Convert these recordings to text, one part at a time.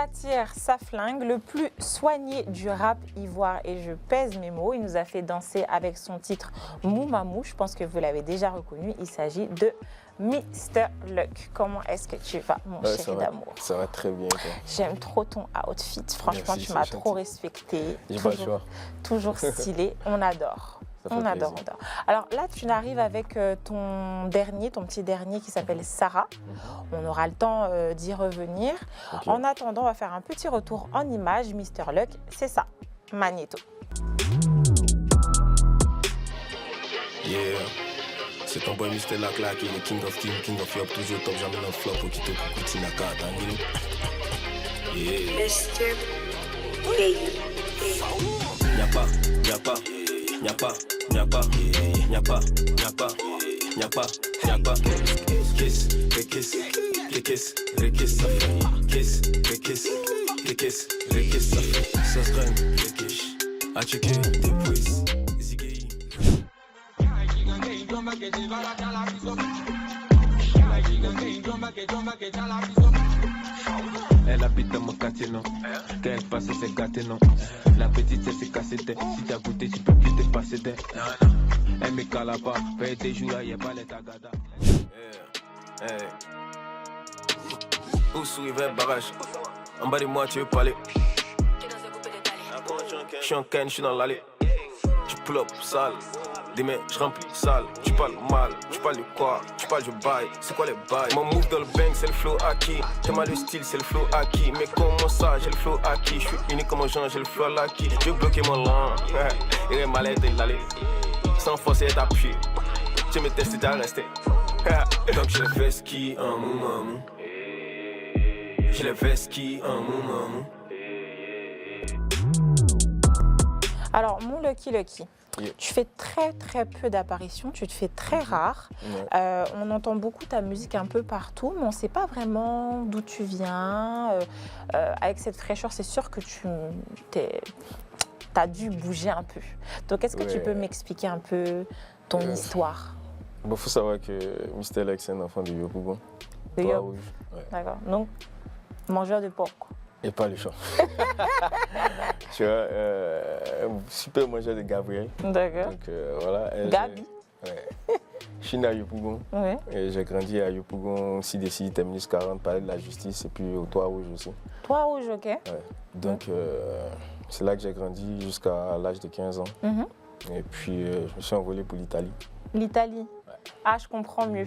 Ça tire, ça flingue, le plus soigné du rap ivoire, et je pèse mes mots. Il nous a fait danser avec son titre Moumamou. Je pense que vous l'avez déjà reconnu. Il s'agit de Mr. Luck. Comment est-ce que tu vas, mon chéri d'amour? Ça va très bien. J'aime trop ton outfit. Franchement, merci, tu m'as trop respecté. J'ai pas le choix. Toujours stylé. On adore. On adore. Alors là, tu arrives avec ton petit dernier qui s'appelle Sarah. On aura le temps d'y revenir. Okay. En attendant, on va faire un petit retour en images. Mr. Luck, c'est ça, Magnéto. Yeah, c'est ton boy Mr. Luck là qui est le king of yop, toujours top, jamais dans le flop, qui te petit nakata. Yeah. Mr. Nyapa, kiss, rekiss, ça se graine, rekish, à checker, dépouisse, zigay. Elle habite dans mon quartier, non. Quand elle passe, c'est gâté, non. La petite, elle s'est cassée tête. Si t'as goûté, tu peux plus te passer tête. Elle me cala pas, paye tes jours, y'a pas les tagada. Où sourive barrage? En bas de moi, tu veux parler? Je suis en canne, je suis dans l'allée. Je pull up, sale. Des mains, je remplis sale. Tu parles mal, tu parles de quoi? Tu parles, je baille. C'est quoi les bails? Mon move dans le bang, c'est le flow acquis. T'es mal le style, c'est le flow acquis. Mais comment ça, j'ai le flow acquis? Je suis unique comme un genre, j'ai le flow acquis. Je veux bloquer mon langue. Il est malade de l'aller. Sans forcer et t'appuyer. Tu me testes et t'as resté. Donc j'ai le veski en moumamou. J'ai le veski en moumamou. Alors, mon Lucky, tu fais très peu d'apparitions, tu te fais très rare. On entend beaucoup ta musique un peu partout, mais on ne sait pas vraiment d'où tu viens. Avec cette fraîcheur, c'est sûr que tu as dû bouger un peu. Donc, est-ce que tu peux m'expliquer un peu ton histoire? Bon, faut savoir que Mr. Luck, c'est un enfant de Yopougon. De Yop. D'accord. Donc, mangeur de porc. Et pas le champ. Tu vois, super mangeur de Gabriel. D'accord. Donc voilà. Gabi. Je suis né à Yopougon. Ouais. Et j'ai grandi à Yopougon, CDC, terminus 40, palais de la justice, et puis au Toit Rouge aussi. Toit Rouge, ok. Ouais. Donc c'est là que j'ai grandi jusqu'à l'âge de 15 ans. Et puis je me suis envolé pour l'Italie. L'Italie? Ah, je comprends mieux.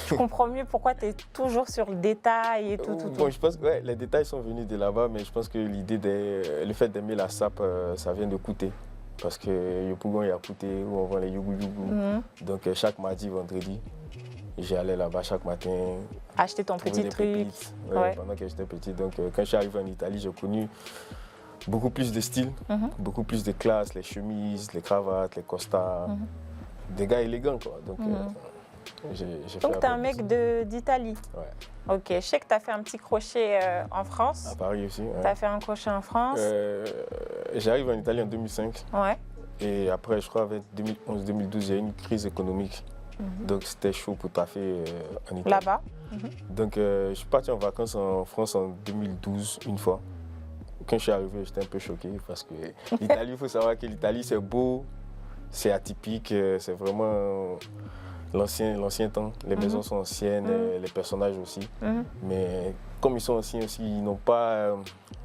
Je comprends mieux pourquoi tu es toujours sur le détail et tout. Bon, je pense que les détails sont venus de là-bas, mais je pense que le fait d'aimer la sape, ça vient de Kouté. Parce que Yopougon, il y a Kouté où on vend les yougou. Donc chaque mardi, vendredi, j'allais là-bas chaque matin. Acheter ton petit truc. Pendant que j'étais petit. Donc quand je suis arrivé en Italie, j'ai connu beaucoup plus de style, beaucoup plus de classe, les chemises, les cravates, les costards. Des gars élégants, quoi. Donc, donc tu es un mec d'Italie? Ouais. Ok, je sais que tu as fait un petit crochet en France. À Paris aussi. Ouais. Tu as fait un crochet en France. J'arrive en Italie en 2005. Ouais. Et après, je crois, avec 2011-2012, il y a eu une crise économique. Donc, c'était chaud pour taffer en Italie. Là-bas. Donc, je suis parti en vacances en France en 2012, une fois. Quand je suis arrivé, j'étais un peu choqué parce que l'Italie, il faut savoir que l'Italie, c'est beau. C'est atypique, c'est vraiment l'ancien temps. Les maisons sont anciennes, les personnages aussi. Mais comme ils sont anciens aussi, ils n'ont pas,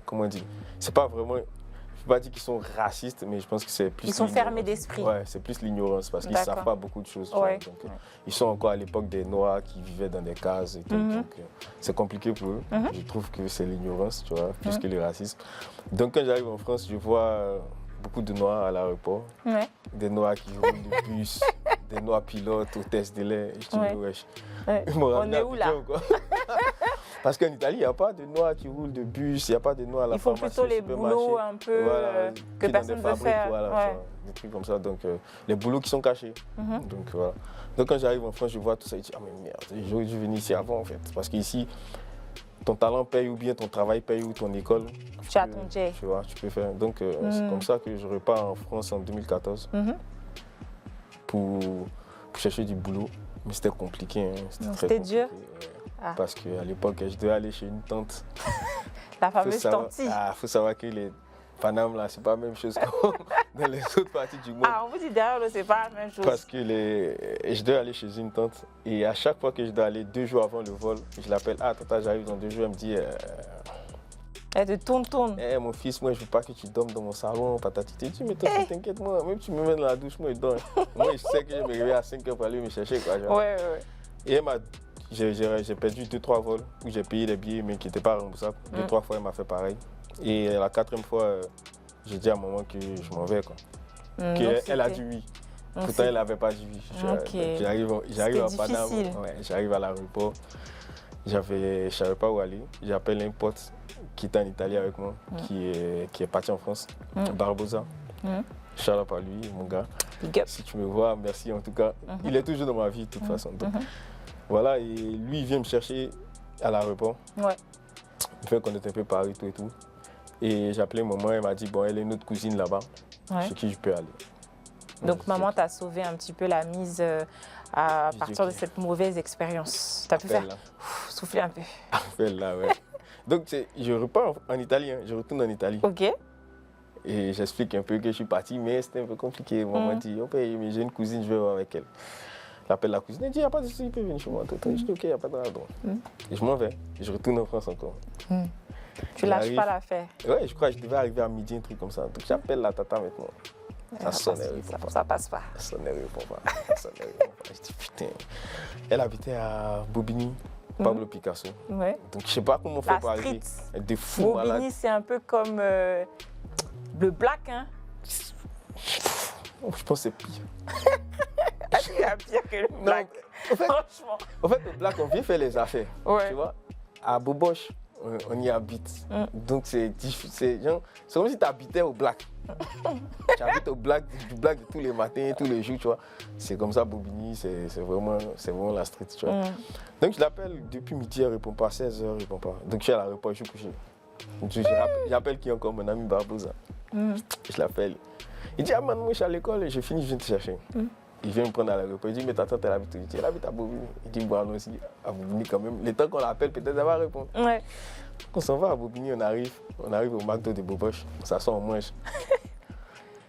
comment dire, c'est pas vraiment, je ne peux pas dire qu'ils sont racistes, mais je pense que c'est plus... Ils sont fermés d'esprit. Ouais, c'est plus l'ignorance parce qu'ils ne savent pas beaucoup de choses. Ils sont encore à l'époque des Noirs qui vivaient dans des cases et tout. Donc c'est compliqué pour eux. Je trouve que c'est l'ignorance, tu vois, plus que le racisme. Donc quand j'arrive en France, je vois... beaucoup de Noirs à l'aéroport, des Noirs qui roulent de bus, des Noirs pilotes, hôtesses de lait. Je dis, wesh. On est où là? Parce qu'en Italie, il n'y a pas de Noirs qui roulent de bus, il n'y a pas de Noirs à la pharmacie. Ils font plutôt les boulots un peu que personne ne veut faire. Des trucs comme ça, donc les boulots qui sont cachés. Donc voilà. Donc quand j'arrive en France, je vois tout ça et je dis, ah mais merde, j'aurais dû venir ici avant en fait. Parce qu'ici, ton talent paye ou bien ton travail paye ou ton école. Tu as ton jet. Tu vois, tu peux faire. Donc c'est comme ça que je repars en France en 2014 pour chercher du boulot. Mais c'était compliqué. Hein. C'était dur. Parce qu'à l'époque, je devais aller chez une tante La fameuse tentille. Faut savoir que les Paname, là, c'est pas la même chose que dans les autres parties du monde. Ah, on vous dit derrière l'eau, c'est pas la même chose. Parce que je dois aller chez une tante et à chaque fois que je dois aller 2 jours avant le vol, je l'appelle. Ah, tata, j'arrive dans 2 jours. Elle me dit. Elle te tourne. Eh, mon fils, moi, je veux pas que tu dormes dans mon salon, patati. Tu dis, mais toi, t'inquiète, moi, même si tu me mets dans la douche, moi, je dors. Moi, je sais que je me réveille à 5 h pour aller me chercher, quoi. Genre. Ouais. Et elle m'a. J'ai perdu 2-3 vols où j'ai payé les billets, mais qui n'étaient pas remboursables. 2-3 fois, elle m'a fait pareil. Et la 4e fois, j'ai dit à maman que je m'en vais, quoi. Elle a dit oui. Pourtant, elle n'avait pas dit oui. J'arrive à Paname, j'arrive à l'aéroport. Je ne savais pas où aller. J'appelle un pote qui est en Italie avec moi, qui est parti en France, Barbosa. Shout-out à lui, mon gars. Si tu me vois, merci en tout cas. Il est toujours dans ma vie de toute façon. Donc, voilà, et lui, il vient me chercher à l'aéroport. Ouais. Il fait qu'on est un peu parés, tout et tout. Et j'ai appelé maman, elle m'a dit, bon, elle est notre cousine là-bas, chez qui je peux aller. Donc maman t'a sauvé un petit peu la mise à partir de cette mauvaise expérience. T'as pu faire souffler un peu. Appelle là, ouais. Donc je repars en Italie, je retourne en Italie. Ok. Et j'explique un peu que je suis parti, mais c'était un peu compliqué. Maman dit, ok, mais j'ai une cousine, je vais voir avec elle. J'appelle la cousine, elle dit, il n'y a pas de souci, il peut venir chez moi. Je dis, ok, il n'y a pas de raison. Et je m'en vais, je retourne en France encore. Tu lâches pas l'affaire. Ouais, je crois que je devais arriver à midi, un truc comme ça. Donc j'appelle la tata maintenant. Ça sonne, elle répond pas. Ça passe pas. Ça sonne, elle répond pas. Je dis putain. Elle habitait à Bobigny, Pablo Picasso. Ouais. Donc je sais pas comment on fait pour arriver. Des fous malades. Bobigny, c'est un peu comme le black, hein. Je pense que c'est pire. Il y a pire que le black. En fait, franchement. En fait, le black, on vient faire les affaires. Ouais. Tu vois, à Boboche, on y habite. Donc c'est comme si tu habitais au black. Tu habites au black, du black de tous les matins, tous les jours, tu vois. C'est comme ça, Bobigny, c'est vraiment la street, tu vois. Donc je l'appelle depuis midi, elle ne répond pas, 16 h, elle ne répond pas. Donc je suis à l'aéroport, je suis couché. Donc j'appelle qui encore, mon ami Barbosa. Je l'appelle. Il dit, ah man, moi je suis à l'école, j'ai fini, je viens te chercher. Il vient me prendre à l'aéroport, il dit, mais ta tante, elle habite où? Elle habite à Bobigny. Il dit, bon, allons-y, à Bobigny quand même. Le temps qu'on l'appelle, peut-être elle va répondre. Ouais. Quand on s'en va à Bobigny, on arrive au McDo de Boboche, on s'assoit, on mange.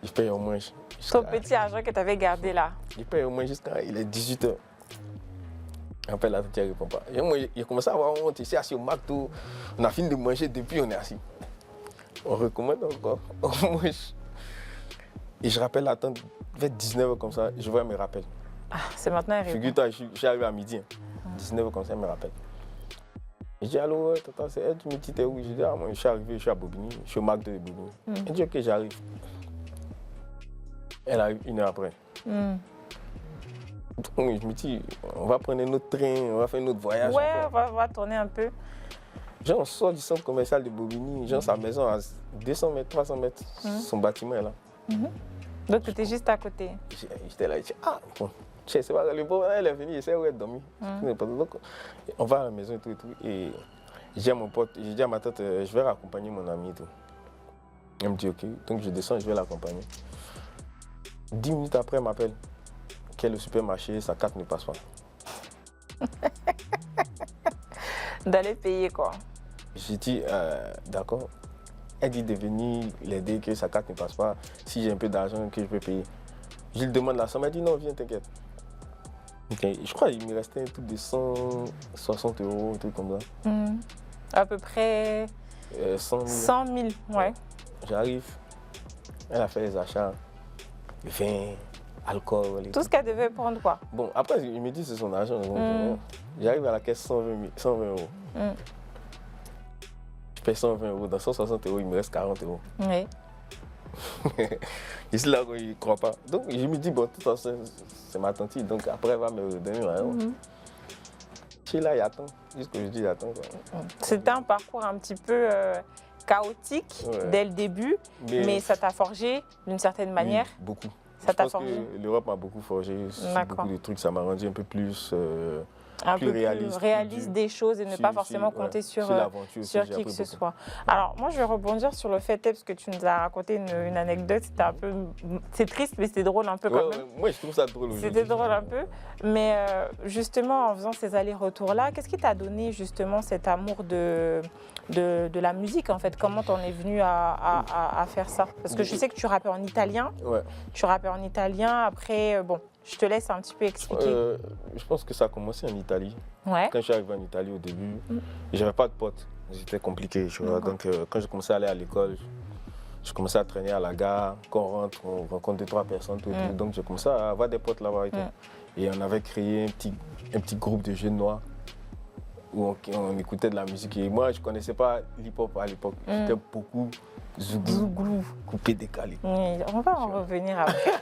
Je paye, on mange. Ton petit argent que tu avais gardé là. Je paye, on mange jusqu'à il est 18 h. Après, la tante ne répond pas. Et moi, il a commencé à avoir honte, il s'est assis au McDo. On a fini de manger, depuis on est assis. On recommande encore, on mange. Et je rappelle la tante, vers 19 h comme ça, je vois, elle me rappelle. Ah, c'est maintenant, elle répond. Figure-toi, je suis arrivé à midi. 19 h comme ça, elle me rappelle. Je dis, allô, tata, c'est elle, tu me dis, t'es où? Je dis, ah, moi, je suis arrivé, je suis à Bobigny, je suis au McDo de Bobigny. Elle dit, ok, j'arrive. Elle arrive 1 heure après. Donc, je me dis, on va prendre un autre train, on va faire un autre voyage. Ouais, on va tourner un peu. Genre, on sort du centre commercial de Bobigny, genre, sa maison à 200 mètres, 300 mètres, son bâtiment est là. Donc, tu étais juste à côté. J'étais là, je dis, ah, bon, je sais pas, le pauvre, elle est venue, il sait où elle dormit. Donc, on va à la maison et tout. Et je dis à mon pote, je dis à ma tante, je vais raccompagner mon ami et tout. Elle me dit, ok. Donc, je descends, je vais l'accompagner. 10 minutes après, elle m'appelle. Quel est le supermarché, sa carte ne passe pas. D'aller payer quoi. J'ai dit, d'accord. Elle dit de venir l'aider, que sa carte ne passe pas. Si j'ai un peu d'argent, que je peux payer. Je lui demande la somme, elle dit non, viens, t'inquiète. Okay. Je crois qu'il me restait un truc de 160 €, un truc comme ça. À peu près 100 000. 100 000, ouais. J'arrive, elle a fait les achats, vin, alcool. Tout ce qu'elle devait prendre, quoi. Bon, après, il me dit que c'est son argent. J'arrive à la caisse 120 €. Je paye 120 €. Dans 160 €, il me reste 40 €. Oui. Ici, là, il ne croit pas. Donc, je me dis, bon, de toute façon, c'est ma tante. Donc, après, elle va me redonner. Je suis là, il attend. Juste que je dis, il attend. C'était un parcours un petit peu chaotique dès le début, mais ça t'a forgé d'une certaine manière. Oui, beaucoup. Ça t'a forgé. L'Europe m'a beaucoup forgé. Beaucoup de trucs, ça m'a rendu un peu plus peu réaliste, plus réaliste des choses et ne pas forcément compter sur l'aventure aussi, j'ai qui appris que ce beaucoup. soit. Alors, moi, je vais rebondir sur le fait, parce que tu nous as raconté une anecdote. C'était un peu... C'est triste, mais c'était drôle un peu quand même. Moi, je trouve ça drôle aujourd'hui. C'était drôle un peu. Mais justement, en faisant ces allers-retours-là, qu'est-ce qui t'a donné justement cet amour de la musique, en fait? Comment t'en es venu à faire ça? Parce que je sais que tu rappais en italien. Ouais. Tu rappais en italien. Après, bon, je te laisse un petit peu expliquer. Je pense que ça a commencé en Italie. Ouais. Quand je suis arrivé en Italie au début, j'avais pas de potes. C'était compliqué, tu vois. Donc, quand j'ai commencé à aller à l'école, je commençais à traîner à la gare. Quand on rentre, on rencontre 2-3 personnes. Tout. Donc, j'ai commencé à avoir des potes là-bas. Et on avait créé un petit groupe de jeunes noirs où on écoutait de la musique. Et moi, je ne connaissais pas l'hip-hop à l'époque. J'étais beaucoup zouglou, coupé, décalé. Oui, on va en revenir après.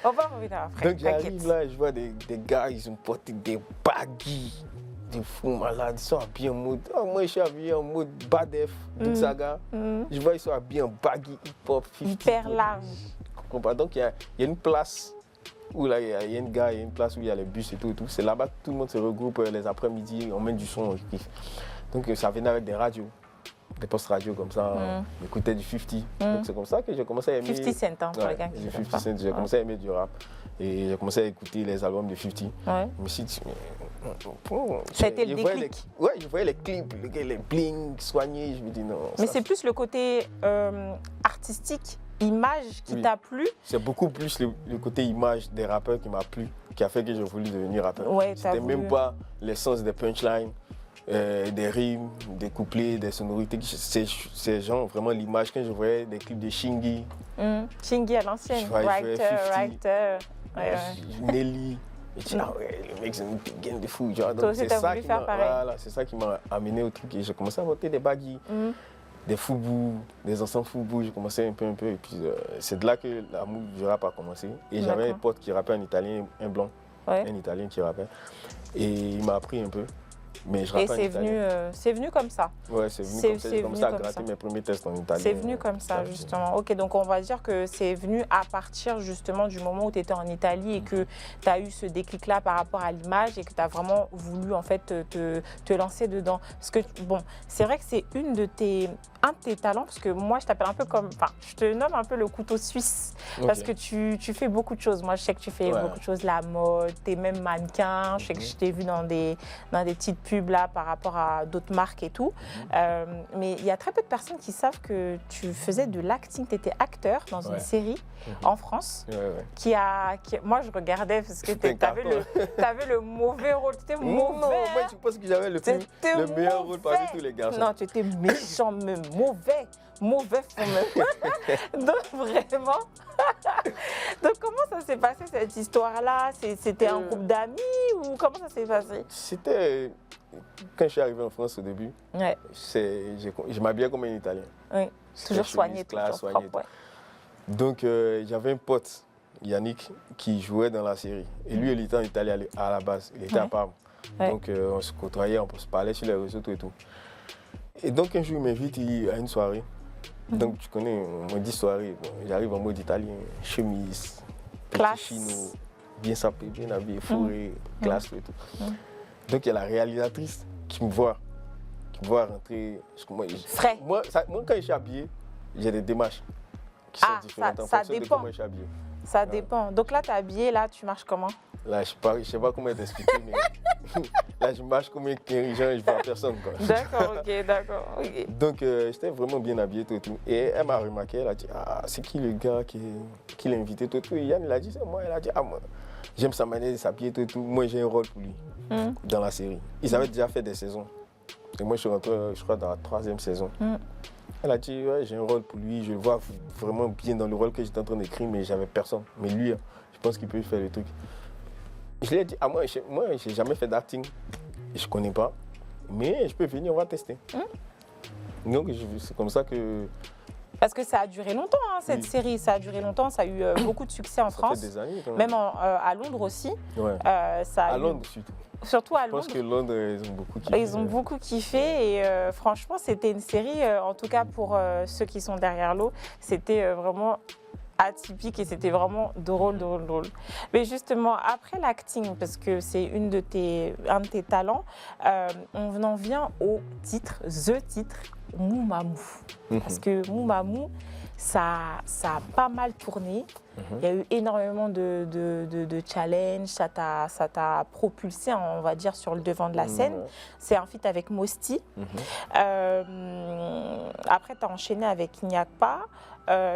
On va en revenir après. Donc, j'arrive là, je vois des gars, ils ont porté des baggy. Des fous malades, ils sont habillés en mode. Oh, moi, je suis habillé en mode Badef, Big Saga. Je vois, ils sont habillés en baggy hip-hop. Hyper large. Donc, il y a une place où là, il y a une gare, il y a une place où il y a les bus et tout. C'est là-bas que tout le monde se regroupe les après-midi, on met du son, on kiffe. Donc, ça venait avec des radios, des postes radio comme ça. On écoutait du 50. Donc, c'est comme ça que j'ai commencé à aimer. 50 Cent, hein, pour les gars qui 50 Cent, j'ai commencé à aimer du rap. Et j'ai commencé à écouter les albums de 50. Ouais. Je me suis dit, ça a été le déclic. Je voyais les clips, les bling soignés, je me dis non. Mais c'est plus le côté artistique, image qui t'a plu. C'est beaucoup plus le côté image des rappeurs qui m'a plu, qui a fait que j'ai voulu devenir rappeur. Ouais, c'était même pas l'essence des punchlines, des rimes, des couplets, des sonorités. C'est genre vraiment l'image. Quand je voyais des clips de Shingy. Shingy à l'ancienne, Writer. Nelly. Et tu dis, ah ouais, le mec, c'est une gaine de fou. Toi aussi, t'as voulu faire pareil. Voilà, c'est ça qui m'a amené au truc. Et j'ai commencé à monter des baggy, des foubous, des ensembles foubous. J'ai commencé un peu. Et puis, c'est de là que l'amour du rap a commencé. Et j'avais un pote qui rappait en italien, un blanc, un italien qui rappait. Et il m'a appris un peu. Mais je rappais en italien. C'est venu comme ça. Ouais, c'est venu comme ça. J'ai commencé à gratter mes premiers tests en italien. C'est venu comme ça, justement. Ok, donc on va dire que c'est venu à partir justement du moment où tu étais en Italie et que tu as eu ce déclic-là par rapport à l'image et que tu as vraiment voulu en fait te lancer dedans. Parce que, bon, c'est vrai que c'est un de tes talents, parce que moi je t'appelle un peu comme, enfin, je te nomme un peu le couteau suisse, parce que tu fais beaucoup de choses. Moi je sais que tu fais beaucoup de choses, la mode, tu es même mannequin, je sais que je t'ai vu dans des petites pubs là par rapport à d'autres marques et tout. Mais il y a très peu de personnes qui savent que tu faisais de l'acting, tu étais acteur dans une série en France, moi je regardais parce que tu avais le mauvais rôle, tu étais mauvais. Non, moi je pense que j'avais le meilleur rôle parmi tous les garçons. Non, tu étais méchant même. Mauvais fond même. Donc vraiment. Donc comment ça s'est passé cette histoire-là? C'était un groupe d'amis ou comment ça s'est passé? C'était quand je suis arrivé en France au début. Je m'habillais comme un Italien. Oui. Toujours soigné, toujours propre. Donc j'avais un pote, Yannick, qui jouait dans la série. Et lui, il était en Italie à la base. Il était à Parme. Donc on se côtoyait, on se parlait sur les réseaux et tout. Et donc un jour, il m'invite à une soirée. Donc tu connais, on me dit soirée, j'arrive en mode italien, chemise, petit chino, bien sapé, bien habillé, fourré, classe et tout. Donc il y a la réalisatrice qui me voit rentrer. Frais. Moi, quand je suis habillé, j'ai des démarches qui sont différentes en fonction de comment je suis habillé. Ça dépend. Donc là, tu es habillé, là, tu marches comment? Là, je sais pas comment t'expliquer, mais là, je marche comme un dirigeant et je vois personne. D'accord, ok. Donc, j'étais vraiment bien habillé, tout. Et elle m'a remarqué, elle a dit, ah, c'est qui le gars qui l'a invité, tout. Et Yann, il a dit, c'est moi. Elle a dit, ah, moi, j'aime sa manière de s'habiller, tout. Moi, j'ai un rôle pour lui dans la série. Ils avaient déjà fait des saisons. Et moi, je suis rentré, je crois, dans la 3e saison. Elle a dit, ouais, j'ai un rôle pour lui, je le vois vraiment bien dans le rôle que j'étais en train d'écrire, mais j'avais personne. Mais lui, je pense qu'il peut faire le truc. Je lui ai dit, ah, moi, je n'ai jamais fait d'acting, je ne connais pas, mais je peux venir, on va tester. Donc, c'est comme ça que... Parce que ça a duré longtemps, hein, cette série, ça a duré longtemps, ça a eu beaucoup de succès en France. Ça fait des années quand même. Même à Londres aussi. Ouais. À Londres surtout. Surtout à Londres. Je pense que Londres, ils ont beaucoup kiffé. Ils ont beaucoup kiffé et franchement, c'était une série, en tout cas pour ceux qui sont derrière l'eau, c'était vraiment atypique et c'était vraiment drôle. Mais justement, après l'acting, parce que c'est un de tes talents, on en vient au titre, the titre, Mou Mamou. Parce que Mou Mamou, ça a pas mal tourné. Il y a eu énormément de challenges, ça t'a propulsé, on va dire, sur le devant de la scène. C'est un feat avec Mosti. Après, tu as enchaîné avec Nyakpa.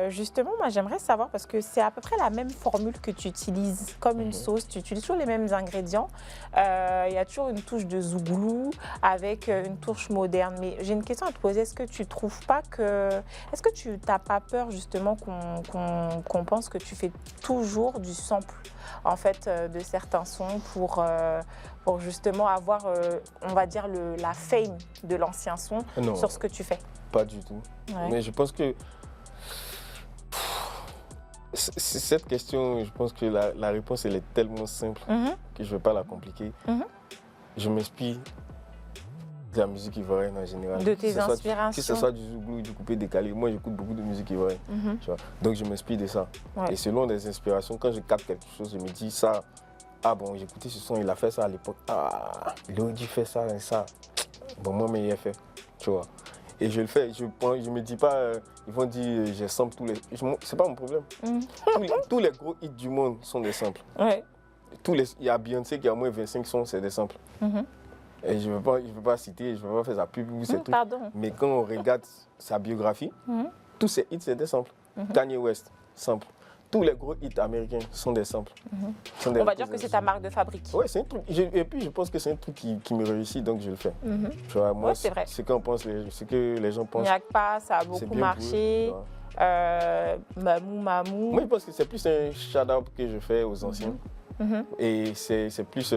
Justement, moi, j'aimerais savoir, parce que c'est à peu près la même formule que tu utilises, comme une sauce, tu utilises toujours les mêmes ingrédients. Il y a toujours une touche de zouglou avec une touche moderne. Mais j'ai une question à te poser, est-ce que tu trouves pas que... Est-ce que tu n'as pas peur, justement, qu'on pense que tu fais toujours du sample, en fait, de certains sons pour justement avoir, on va dire, la fame de l'ancien son sur ce que tu fais? Pas du tout. Ouais. Mais je pense que cette question, je pense que la réponse, elle est tellement simple que je ne vais pas la compliquer. Je m'inspire de la musique ivoirienne en général. De tes inspirations. Que ce soit du zouglou, du coupé décalé. Moi, j'écoute beaucoup de musique ivoirienne. Tu vois. Donc, je m'inspire de ça. Ouais. Et selon des inspirations, quand je capte quelque chose, je me dis ça. Ah bon, j'ai écouté ce son, il a fait ça à l'époque. Ah, il aurait dû faire ça et ça. Bon, moi, mais il a fait. Tu vois. Et je le fais, je me dis pas, ils vont dire, j'ai sample tous les... C'est pas mon problème. Tous les gros hits du monde sont des samples. Ouais. Il y a Beyoncé qui a au moins 25 sons, c'est des samples. Et je ne veux pas citer, je ne veux pas faire sa pub ou ces trucs. Pardon. Mais quand on regarde sa biographie, tous ses hits, c'est des samples. Kanye West, sample. Tous les gros hits américains sont des samples. On va dire que c'est ta marque de fabrique. Oui, c'est un truc. Et puis, je pense que c'est un truc qui me réussit, donc je le fais. Tu vois, moi, c'est vrai. ce que les gens pensent. Nyakpa, ça a beaucoup marché. Mamou, Mamou. Moi, je pense que c'est plus un shout-out que je fais aux anciens. Et c'est plus...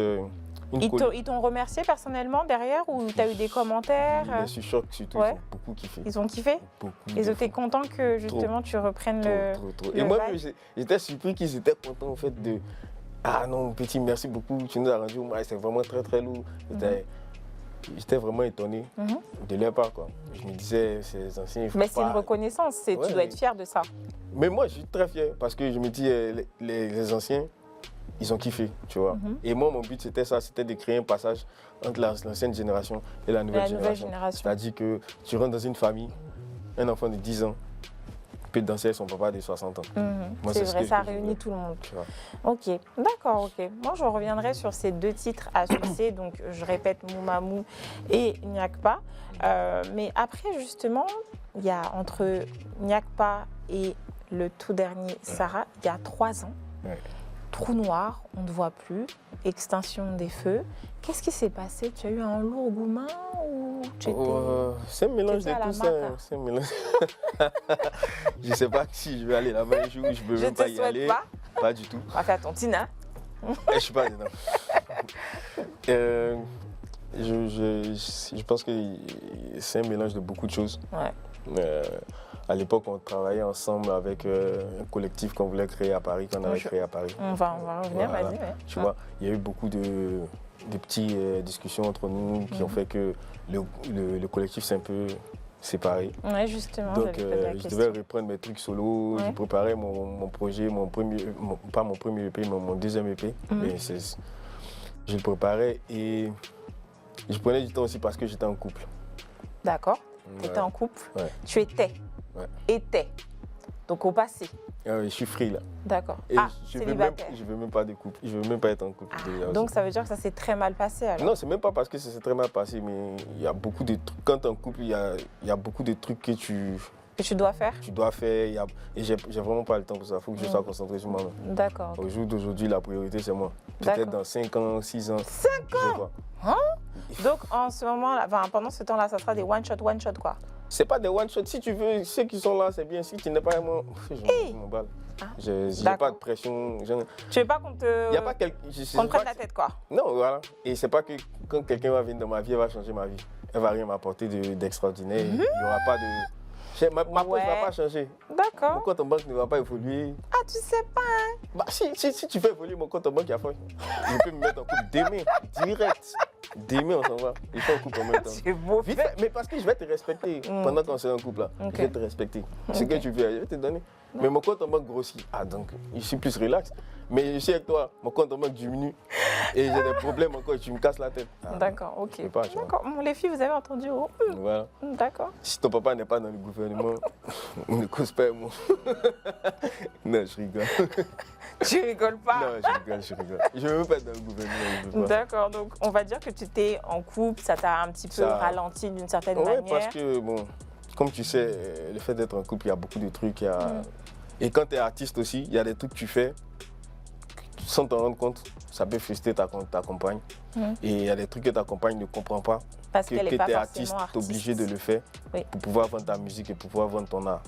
Ils t'ont remercié personnellement derrière ou tu as eu des commentaires? Bien sûr, choc surtout, ils ont beaucoup kiffé. Ils ont kiffé? Beaucoup. Ils étaient contents que justement tu reprennes trop. Et moi, j'étais surpris qu'ils étaient contents en fait de... Ah non, petit, merci beaucoup, tu nous as rendu hommage, c'est vraiment très très lourd. J'étais vraiment étonné de leur part, quoi. Je me disais, ces anciens... Mais c'est une reconnaissance, tu dois être fier de ça. Mais moi, je suis très fier parce que je me dis, les anciens, ils ont kiffé, tu vois. Et moi, mon but, c'était ça, c'était de créer un passage entre l'ancienne génération et la nouvelle génération. C'est-à-dire que tu rentres dans une famille, un enfant de 10 ans peut danser avec son papa de 60 ans. C'est vrai, ça réunit tout le monde. Tu vois. Ok, d'accord, ok. Moi, je reviendrai sur ces deux titres à succès, donc je répète, Mou Mamou et Nyakpa. Mais après, justement, il y a entre Nyakpa et le tout dernier Sarah, il y a 3 ans. Trou noir, on ne te voit plus, extinction des feux. Qu'est-ce qui s'est passé? Tu as eu un lourd gourmand ou tu étais... C'est un mélange de tout ça. C'est un mélange. Je ne sais pas si je vais aller là-bas un jour, je ne peux même pas y aller. Pas du tout. On va faire ton tina. Je ne suis pas dedans. Je pense que c'est un mélange de beaucoup de choses. À l'époque, on travaillait ensemble avec un collectif qu'on voulait créer à Paris, qu'on avait créé à Paris. On va revenir, voilà. vas-y. Tu vois, il y a eu beaucoup de petites discussions entre nous qui ont fait que le collectif s'est un peu séparé. Oui, justement, donc je devais reprendre mes trucs solo, je préparais mon projet, pas mon premier EP, mais mon deuxième EP. Et je le préparais et je prenais du temps aussi parce que j'étais en couple. D'accord, tu étais en couple, tu étais. Était. Donc au passé. Je suis free là. D'accord. Célibataire. Je ne veux même pas de couple. Je ne veux même pas être en couple. Donc ça veut dire que ça s'est très mal passé alors? Non, c'est même pas parce que ça s'est très mal passé, mais il y a beaucoup de trucs. Quand tu es en couple, il y a beaucoup de trucs que tu dois faire? Tu dois faire. Et j'ai vraiment pas le temps pour ça. Il faut que je sois concentré sur moi-même. D'accord. Au jour d'aujourd'hui, la priorité, c'est moi. Peut-être dans 5 ans, 6 ans. 5 ans? Donc en ce moment-là, pendant ce temps-là, ça sera des one-shot quoi? C'est pas des one-shot. Si tu veux, ceux qui sont là, c'est bien. Si tu n'es pas moi, je m'en balle. Je n'ai pas de pression. Tu veux pas qu'on te... Y a pas qu'on te prenne la tête, quoi? Non, voilà. Et c'est pas que quand quelqu'un va venir dans ma vie, elle va changer ma vie. Elle va rien m'apporter d'extraordinaire. Il n'y aura pas de... Ma poche ne va pas changer. D'accord. Mon compte en banque ne va pas évoluer. Ah, tu sais pas, hein? Si tu fais évoluer mon compte en banque, il y a pas. Je peux me mettre en couple demain, direct. Demain, on s'en va. Il faut un couple en même temps. C'est beau. Vite fait, mais parce que je vais te respecter pendant qu'on est en couple là. Ok. Je vais te respecter. Ce que tu veux, je vais te donner. Mais mon compte en banque grossit. Ah donc, je suis plus relax. Mais je suis avec toi, mon compte en banque diminue. Et j'ai des problèmes encore et tu me casses la tête. Ah, D'accord, ok. je peux pas, tu vois. D'accord. Bon, les filles, vous avez entendu? Oh, Voilà. d'accord. Si ton papa n'est pas dans le gouvernement, on ne cause pas moi. Non, je rigole. Tu rigoles pas? Non, je rigole. Je ne veux même pas être dans le gouvernement. je veux pas. D'accord, donc on va dire que tu t'es en couple, ça t'a un petit peu Ça- ralenti d'une certaine Oui, manière. parce que, bon, comme tu sais, le fait d'être en couple, il y a beaucoup de trucs. Et quand tu es artiste aussi, il y a des trucs que tu fais sans t'en rendre compte. Ça peut frustrer ta compagne. Et il y a des trucs que ta compagne ne comprend pas. Parce Que qu'elle tu n'est pas es forcément artiste, tu es obligé de le faire Oui. pour pouvoir vendre ta musique et pour pouvoir vendre ton art.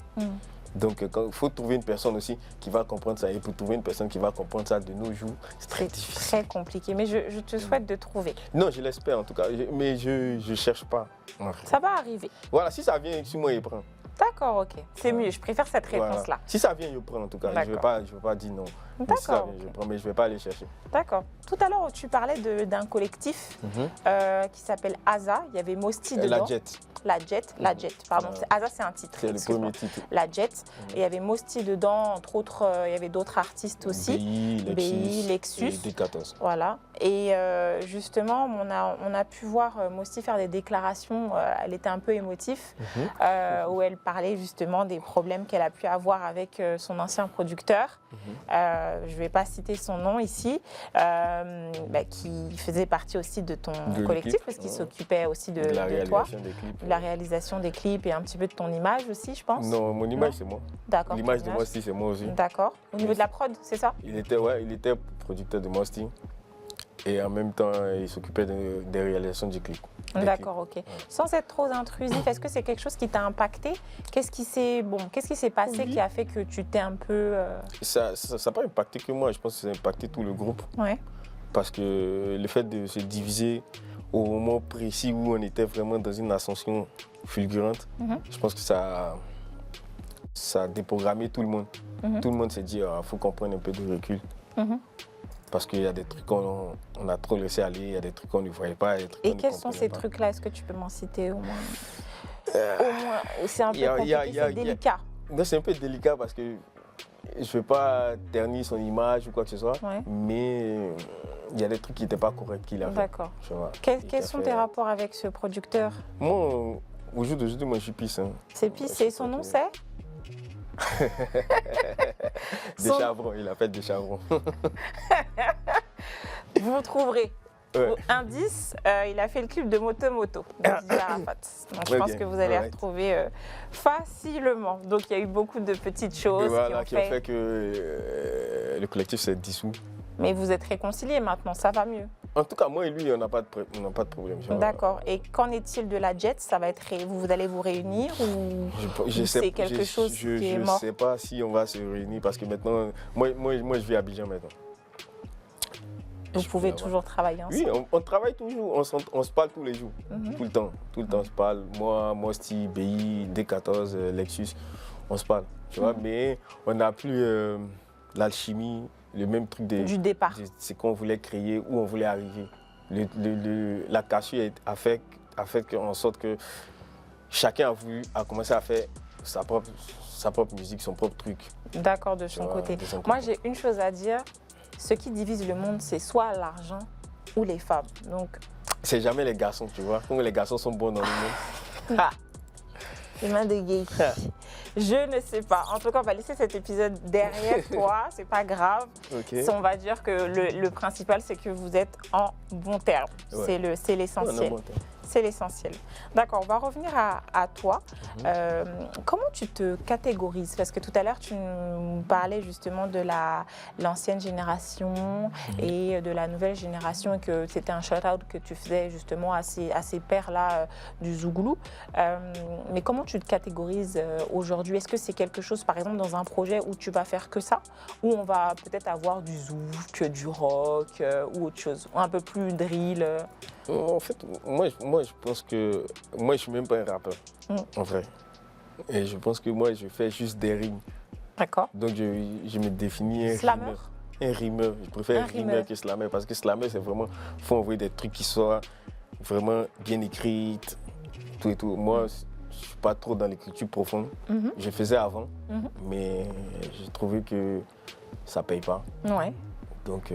Donc, il faut trouver une personne aussi qui va comprendre ça. Et pour trouver une personne qui va comprendre ça de nos jours, c'est très C'est difficile. très compliqué, mais je te souhaite de trouver. Non, je l'espère en tout cas. Mais je ne cherche pas. en vrai. Ça va arriver. Voilà, si ça vient, si moi, il prend. D'accord, ok. C'est mieux, je préfère cette Voilà. réponse-là. Si ça vient, je prends en tout cas. Je ne D'accord. vais pas dire non. Mais si ça D'accord, vient, je ok. prends, mais je ne vais pas aller chercher. D'accord. Tout à l'heure, tu parlais d'un collectif qui s'appelle ASA. Il y avait Mosti dedans. La Jet, La Jet, pardon. Voilà. ASA, c'est un titre. c'est le excuse-moi. premier titre. La Jet. Et il y avait Mosti dedans, entre autres, il y avait d'autres artistes aussi. BI, Lexus. et D14. Voilà. Et justement, on a pu voir Mosti faire des déclarations. Elle était un peu émotive, où elle parlait justement des problèmes qu'elle a pu avoir avec son ancien producteur. Je ne vais pas citer son nom ici, qui faisait partie aussi de ton De collectif, l'équipe, parce qu'il ouais. s'occupait aussi De la de toi, réalisation des clips. de la réalisation des clips et un petit peu de ton image aussi, je pense. Non, mon image, c'est moi. D'accord. L'image ton de Mosty, c'est moi aussi. D'accord. Au niveau de la prod, c'est ça? Il était producteur de Mosty. Et en même temps, il s'occupait des réalisations du clip. Des D'accord, ok. Sans être trop intrusif, est-ce que c'est quelque chose qui t'a impacté? Qu'est-ce qui s'est passé qui a fait que tu t'es un peu... clips. Ça n'a pas impacté que moi, je pense que ça a impacté tout le groupe. Ouais. Parce que le fait de se diviser au moment précis où on était vraiment dans une ascension fulgurante, je pense que ça a déprogrammé tout le monde. Tout le monde s'est dit, il faut qu'on prenne un peu de recul. Parce qu'il y a des trucs qu'on a trop laissé aller, il y a des trucs qu'on ne voyait pas. Et quels sont ces trucs-là? Est-ce que tu peux m'en citer au moins? C'est un peu compliqué, c'est délicat. Non, c'est un peu délicat parce que je ne veux pas ternir son image ou quoi que ce soit, Ouais. mais il y a des trucs qui n'étaient pas corrects qu'il a fait. D'accord. tu vois. Quels sont tes rapports avec ce producteur? Moi, au jour d'aujourd'hui, moi je suis pisse. Hein. C'est Pissé, son nom c'est? Des chavrons, il a fait des chavrons. Vous trouverez. Ouais. Indice, il a fait le clip de Moto Moto de Didier Arafat. Donc je Très pense bien, que vous allez alright. retrouver facilement. Donc il y a eu beaucoup de petites choses Et voilà, qui ont fait... que le collectif s'est dissous. Mais vous êtes réconciliés maintenant, ça va mieux. En tout cas, moi et lui, on n'a pas de problème. Genre, D'accord. Et qu'en est-il de la Jet? Ça va être vous allez vous réunir ou c'est quelque chose qui est mort? Je ne sais pas si on va se réunir parce que maintenant, moi je vis à Abidjan maintenant. Vous pouvez toujours travailler ensemble? Oui, on travaille toujours, on se parle tous les jours, tout le temps on se parle. Moi, Mosty, BI, D14, Lexus, on se parle, tu vois, mais on n'a plus l'alchimie, le même truc Du départ. de ce qu'on voulait créer, où on voulait arriver. La cassure a fait en sorte que chacun a commencé à faire sa propre musique, son propre truc. D'accord, de tu son vois, côté. de son Moi, côté. j'ai une chose à dire. Ce qui divise le monde, c'est soit l'argent ou les femmes. Donc, C'est jamais les garçons, tu vois. Comme les garçons sont bons dans le monde. les mains de gay. Je ne sais pas. En tout cas, on va laisser cet épisode derrière toi. C'est pas grave. Ok. On va dire que le principal, c'est que vous êtes en bon terme. Ouais. C'est l'essentiel. C'est l'essentiel. D'accord, on va revenir à toi. Comment tu te catégorises? Parce que tout à l'heure, tu nous parlais justement de l'ancienne génération et de la nouvelle génération et que c'était un shout-out que tu faisais justement à ces pairs-là du Zouglou. Mais comment tu te catégorises aujourd'hui? Est-ce que c'est quelque chose, par exemple, dans un projet où tu vas faire que ça? Ou on va peut-être avoir du zouk, du rock ou autre chose? Un peu plus drill? En fait, moi, je pense que moi, je suis même pas un rappeur, en vrai. Et je pense que moi, je fais juste des rimes. D'accord. Donc, je me définis un Slammer? rimeur. Un rimeur. Je préfère Un rimeur rimeur. que slammer parce que slammer, c'est vraiment, faut envoyer des trucs qui soient vraiment bien écrite, tout et tout. Moi, je suis pas trop dans l'écriture profonde. Je faisais avant, mais j'ai trouvé que ça paye pas. Ouais. Donc,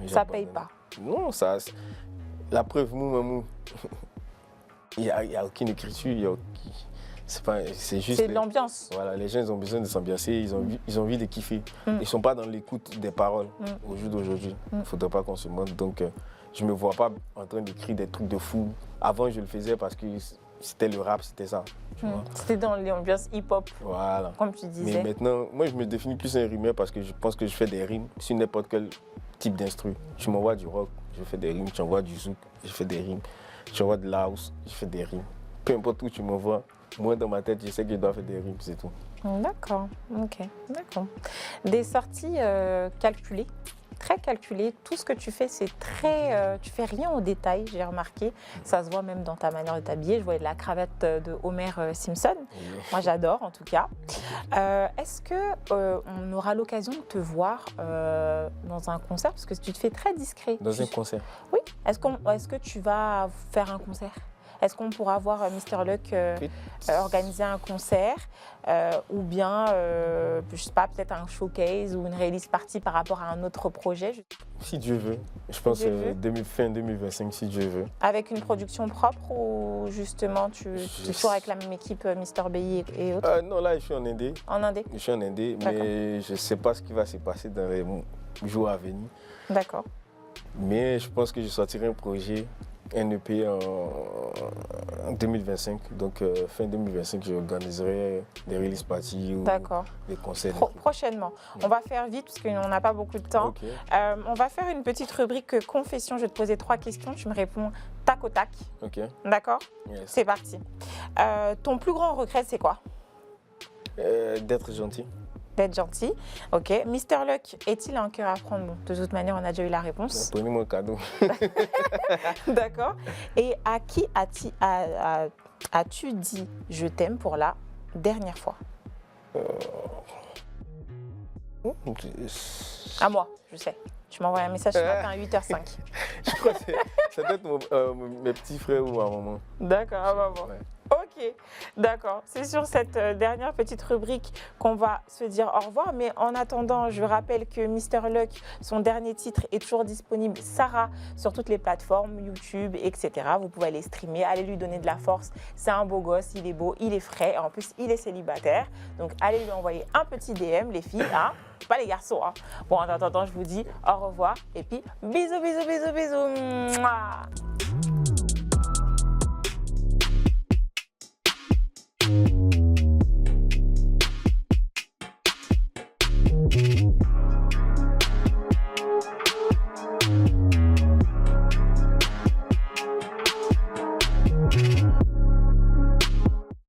Ça paye pas. Non, la preuve, moi, il n'y a aucune écriture, c'est juste... C'est de l'ambiance. Voilà, les gens, ils ont besoin de s'ambiancer, ils ont envie de kiffer. Ils ne sont pas dans l'écoute des paroles au jour d'aujourd'hui. Il ne faudrait pas qu'on se montre. Donc, je ne me vois pas en train d'écrire des trucs de fou. Avant, je le faisais parce que c'était le rap, c'était ça. C'était dans l'ambiance hip-hop, voilà. comme tu disais. Mais maintenant, moi, je me définis plus un rimeur parce que je pense que je fais des rimes sur n'importe quel type d'instru. Tu m'envoies du rock, je fais des rimes. Tu m'envoies du zouk, je fais des rimes. Tu m'envoies de la house, je fais des rimes. Peu importe où tu m'envoies, moi, dans ma tête, je sais que je dois faire des rimes, c'est tout. D'accord, ok, d'accord. Des sorties calculées, très calculées. Tout ce que tu fais, c'est très... tu fais rien au détail, j'ai remarqué. Ça se voit même dans ta manière de t'habiller. Je voyais de la cravate de Homer Simpson. Oui. Moi, j'adore, en tout cas. Est-ce qu'on aura l'occasion de te voir dans un concert? Parce que tu te fais très discret. Dans un concert? Oui. Est-ce que tu vas faire un concert? Est-ce qu'on pourra voir Mr Luck organiser un concert ou bien, je sais pas, peut-être un showcase ou une release party par rapport à un autre projet? Si Dieu veut. Je pense fin 2025, si Dieu veut. Avec une production propre ou justement tu es toujours avec la même équipe, Mr Bailly et autres? Non, là, je suis en Indé. En Indé? Je suis en Indé, mais je ne sais pas ce qui va se passer dans les jours à venir. D'accord. Mais je pense que je sortirai un projet, un EP en 2025. Donc, fin 2025, j'organiserai des release parties ou des concerts. Prochainement. On va faire vite parce qu'on n'a pas beaucoup de temps. Okay. On va faire une petite rubrique confession. Je vais te poser 3 questions. Tu me réponds tac au tac. Ok. D'accord? Yes. C'est parti. Ton plus grand regret, c'est quoi? D'être gentil. D'être gentil. Ok. Mr Luck, est-il un cœur à prendre? Bon, de toute manière, on a déjà eu la réponse. Prenez-moi un cadeau. D'accord. Et à qui as-tu dit je t'aime pour la dernière fois? À moi, je sais. Tu m'as envoyé un message ce matin à 8h05. Je crois que ça doit être mes petits frères ou ma maman. D'accord, à maman. Ouais. Ok, d'accord. C'est sur cette dernière petite rubrique qu'on va se dire au revoir. Mais en attendant, je rappelle que Mr Luck, son dernier titre est toujours disponible, Sarah, sur toutes les plateformes, YouTube, etc. Vous pouvez aller streamer, aller lui donner de la force. C'est un beau gosse, il est beau, il est frais. Et en plus, il est célibataire. Donc, allez lui envoyer un petit DM, les filles. Hein, pas les garçons. Hein. Bon, en attendant, je vous dis au revoir. Et puis, bisous, bisous, bisous, bisous. Mouah.